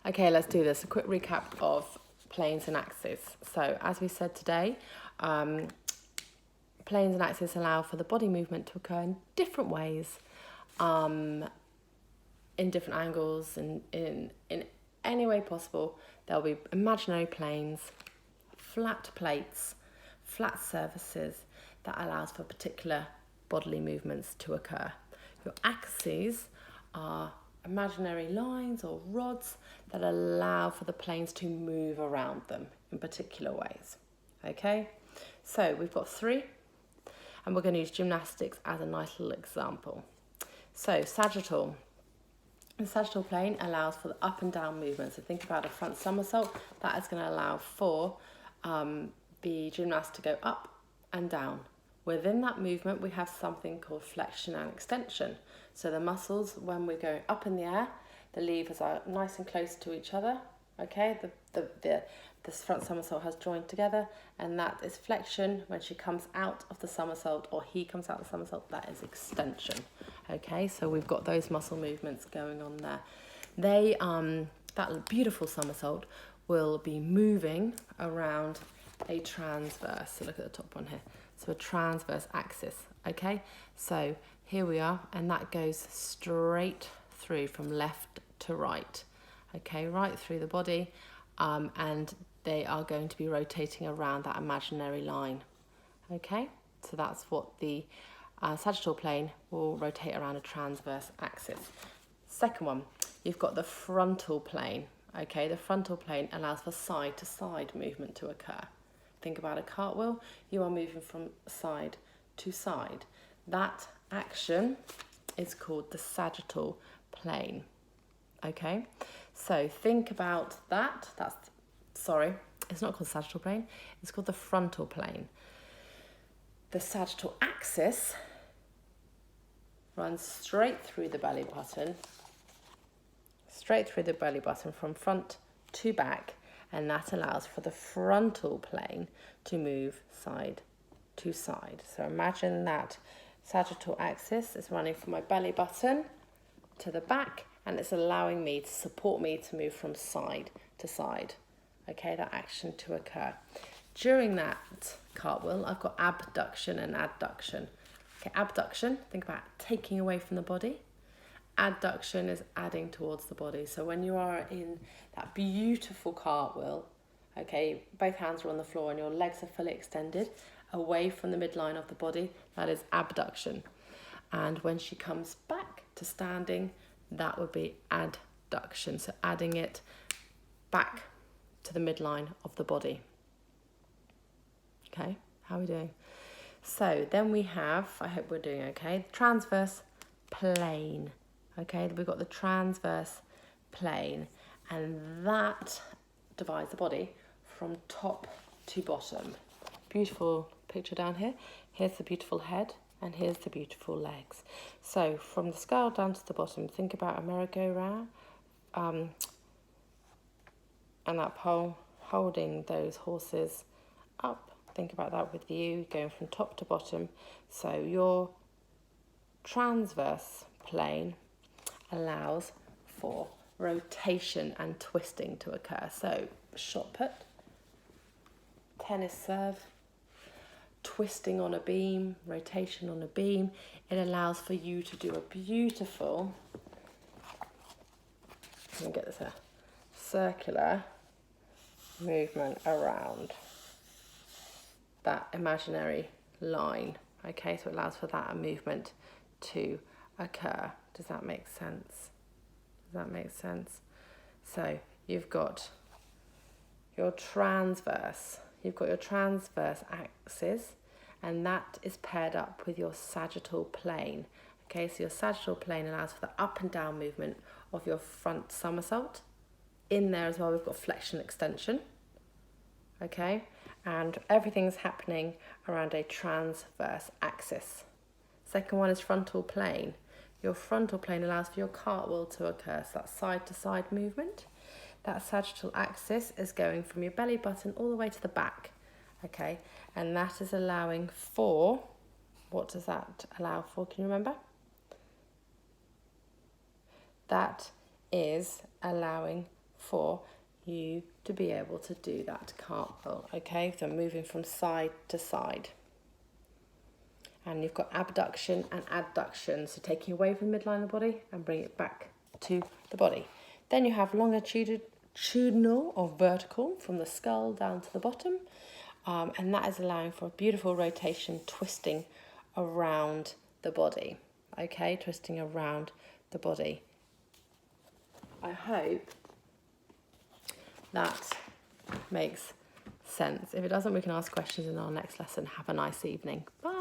Okay, let's do this. A quick recap of planes and axes. So as we said today, planes and axes allow for the body movement to occur in different ways, in different angles, and in any way possible. There'll be imaginary planes, flat plates, flat surfaces that allows for particular bodily movements to occur. Your axes are imaginary lines or rods that allow for the planes to move around them in particular ways. Okay, so we've got three, and we're going to use gymnastics as a nice little example. So sagittal. The sagittal plane allows for the up and down movement. So think about a front somersault. That is going to allow for the gymnast to go up and down. Within that movement, we have something called flexion and extension. So the muscles, when we're going up in the air, the levers are nice and close to each other. Okay, this front somersault has joined together, and that is flexion. When she comes out of the somersault, or he comes out of the somersault, that is extension. Okay, so we've got those muscle movements going on there. That beautiful somersault will be moving around a transverse. So look at the top one here. So a transverse axis. Okay, so here we are, and that goes straight through from left to right. Okay, right through the body, and they are going to be rotating around that imaginary line. Okay, so that's what the sagittal plane will rotate around a transverse axis. Second one, you've got the frontal plane. Okay, the frontal plane allows for side-to-side movement to occur. Think about a cartwheel. You are moving from side to side. That action is called the sagittal plane. Okay, so think about that. It's not called sagittal plane. It's called the frontal plane. The sagittal axis runs straight through the belly button from front to back, and that allows for the frontal plane to move side to side. So imagine that sagittal axis is running from my belly button to the back, and it's allowing me to support me to move from side to side. Okay, that action to occur. During that cartwheel, I've got abduction and adduction. Okay, abduction, think about taking away from the body. Adduction is adding towards the body. So when you are in that beautiful cartwheel, okay, both hands are on the floor and your legs are fully extended away from the midline of the body, that is abduction. And when she comes back to standing, that would be adduction. So adding it back to the midline of the body. Okay, how are we doing? So then we have, I hope we're doing okay, transverse plane. Okay, we've got the transverse plane, and that divides the body from top to bottom. Beautiful picture down here. Here's the beautiful head, and here's the beautiful legs. So from the skull down to the bottom, think about a merry-go-round, and that pole holding those horses up. Think about that with you going from top to bottom. So your transverse plane allows for rotation and twisting to occur. So shot put, tennis serve, twisting on a beam, rotation on a beam. It allows for you to do a beautiful, let me get this here, circular movement around that imaginary line. Okay, so it allows for that movement to occur. Does that make sense? So you've got your transverse axis, and that is paired up with your sagittal plane. Okay, so your sagittal plane allows for the up and down movement of your front somersault. In there as well, we've got flexion extension. Okay, and everything's happening around a transverse axis. Second one is frontal plane. Your frontal plane allows for your cartwheel to occur, so that's side-to-side movement. That sagittal axis is going from your belly button all the way to the back, okay? And that is allowing for, what does that allow for, can you remember? That is allowing for you to be able to do that cartwheel. Okay, so moving from side to side. And you've got abduction and adduction, so taking away from the midline of the body and bring it back to the body. Then you have longitudinal or vertical from the skull down to the bottom, and that is allowing for a beautiful rotation, twisting around the body. Okay, twisting around the body. I hope that makes sense. If it doesn't, we can ask questions in our next lesson. Have a nice evening. Bye.